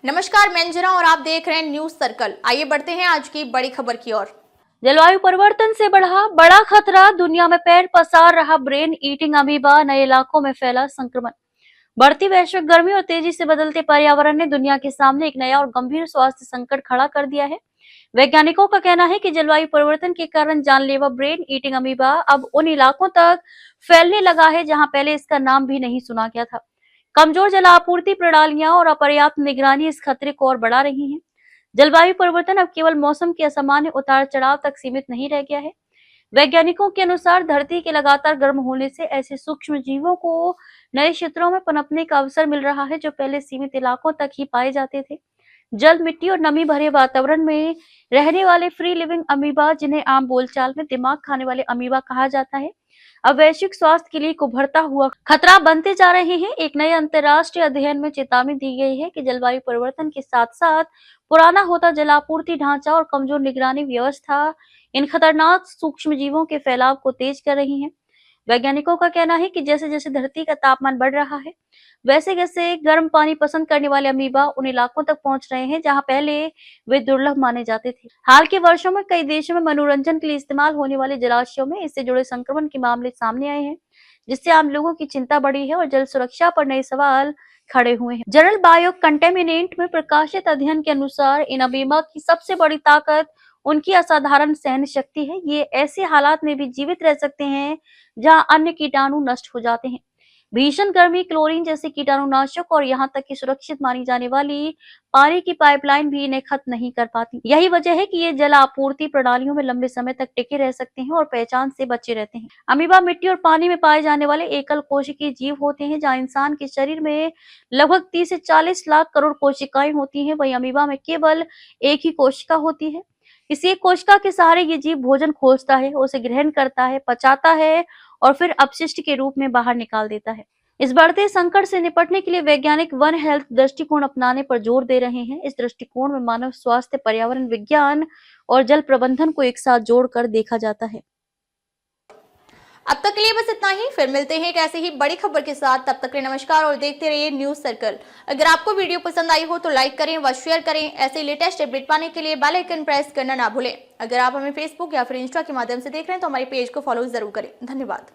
नमस्कार, मैं अंजना और आप देख रहे हैं न्यूज सर्कल। आइए बढ़ते हैं आज की बड़ी खबर की ओर। जलवायु परिवर्तन से बढ़ा बड़ा खतरा, दुनिया में पैर पसार रहा ब्रेन ईटिंग अमीबा, नए इलाकों में फैला संक्रमण। बढ़ती वैश्विक गर्मी और तेजी से बदलते पर्यावरण ने दुनिया के सामने एक नया और गंभीर स्वास्थ्य संकट खड़ा कर दिया है। वैज्ञानिकों का कहना है कि जलवायु परिवर्तन के कारण जानलेवा ब्रेन ईटिंग अमीबा अब उन इलाकों तक फैलने लगा है जहां पहले इसका नाम भी नहीं सुना गया था। कमजोर जल आपूर्ति प्रणालियां और अपर्याप्त निगरानी इस खतरे को और बढ़ा रही हैं। जलवायु परिवर्तन अब केवल मौसम के असामान्य उतार चढ़ाव तक सीमित नहीं रह गया है। वैज्ञानिकों के अनुसार धरती के लगातार गर्म होने से ऐसे सूक्ष्म जीवों को नए क्षेत्रों में पनपने का अवसर मिल रहा है जो पहले सीमित इलाकों तक ही पाए जाते थे। जल, मिट्टी और नमी भरे वातावरण में रहने वाले फ्री लिविंग अमीबा, जिन्हें आम बोलचाल में दिमाग खाने वाले अमीबा कहा जाता है, अब वैश्विक स्वास्थ्य के लिए एक उभरता हुआ खतरा बनते जा रहे हैं। एक नए अंतर्राष्ट्रीय अध्ययन में चेतावनी दी गई है कि जलवायु परिवर्तन के साथ साथ पुराना होता जलापूर्ति ढांचा और कमजोर निगरानी व्यवस्था इन खतरनाक सूक्ष्म जीवों के फैलाव को तेज कर रही है। वैज्ञानिकों का कहना है कि जैसे जैसे धरती का तापमान बढ़ रहा है, वैसे वैसे गर्म पानी पसंद करने वाले अमीबा उन इलाकों तक पहुंच रहे हैं जहां पहले वे दुर्लभ माने जाते थे। हाल के वर्षों में कई देशों में मनोरंजन के लिए इस्तेमाल होने वाले जलाशयों में इससे जुड़े संक्रमण के मामले सामने आए हैं, जिससे आम लोगों की चिंता बढ़ी है और जल सुरक्षा पर नए सवाल खड़े हुए हैं। जर्नल बायो कंटेमिनेंट में प्रकाशित अध्ययन के अनुसार इन अमीबा की सबसे बड़ी ताकत उनकी असाधारण सहन शक्ति है। ये ऐसे हालात में भी जीवित रह सकते हैं जहां अन्य कीटाणु नष्ट हो जाते हैं। भीषण गर्मी, क्लोरीन जैसे कीटाणुनाशक और यहाँ तक कि सुरक्षित मानी जाने वाली पानी की पाइपलाइन भी इन्हें खत्म नहीं कर पाती। यही वजह है कि ये जल आपूर्ति प्रणालियों में लंबे समय तक टिके रह सकते हैं और पहचान से बचे रहते हैं। अमीबा मिट्टी और पानी में पाए जाने वाले एकल कोशिकीय जीव होते हैं। जहाँ इंसान के शरीर में लगभग 30 से 40 लाख करोड़ कोशिकाएं होती हैं, वहीं अमीबा में केवल एक ही कोशिका होती है। इसी एक कोशिका के सहारे ये जीव भोजन खोजता है, उसे ग्रहण करता है, पचाता है और फिर अपशिष्ट के रूप में बाहर निकाल देता है। इस बढ़ते संकट से निपटने के लिए वैज्ञानिक वन हेल्थ दृष्टिकोण अपनाने पर जोर दे रहे हैं। इस दृष्टिकोण में मानव स्वास्थ्य, पर्यावरण विज्ञान और जल प्रबंधन को एक साथ जोड़कर देखा जाता है। अब तक के लिए बस इतना ही। फिर मिलते हैं एक ऐसी ही बड़ी खबर के साथ। तब तक के लिए नमस्कार और देखते रहिए न्यूज सर्कल। अगर आपको वीडियो पसंद आई हो तो लाइक करें व शेयर करें। ऐसे लेटेस्ट अपडेट पाने के लिए बेल आइकन प्रेस करना ना भूलें। अगर आप हमें फेसबुक या फिर इंस्टा के माध्यम से देख रहे हैं तो हमारे पेज को फॉलो जरूर करें। धन्यवाद।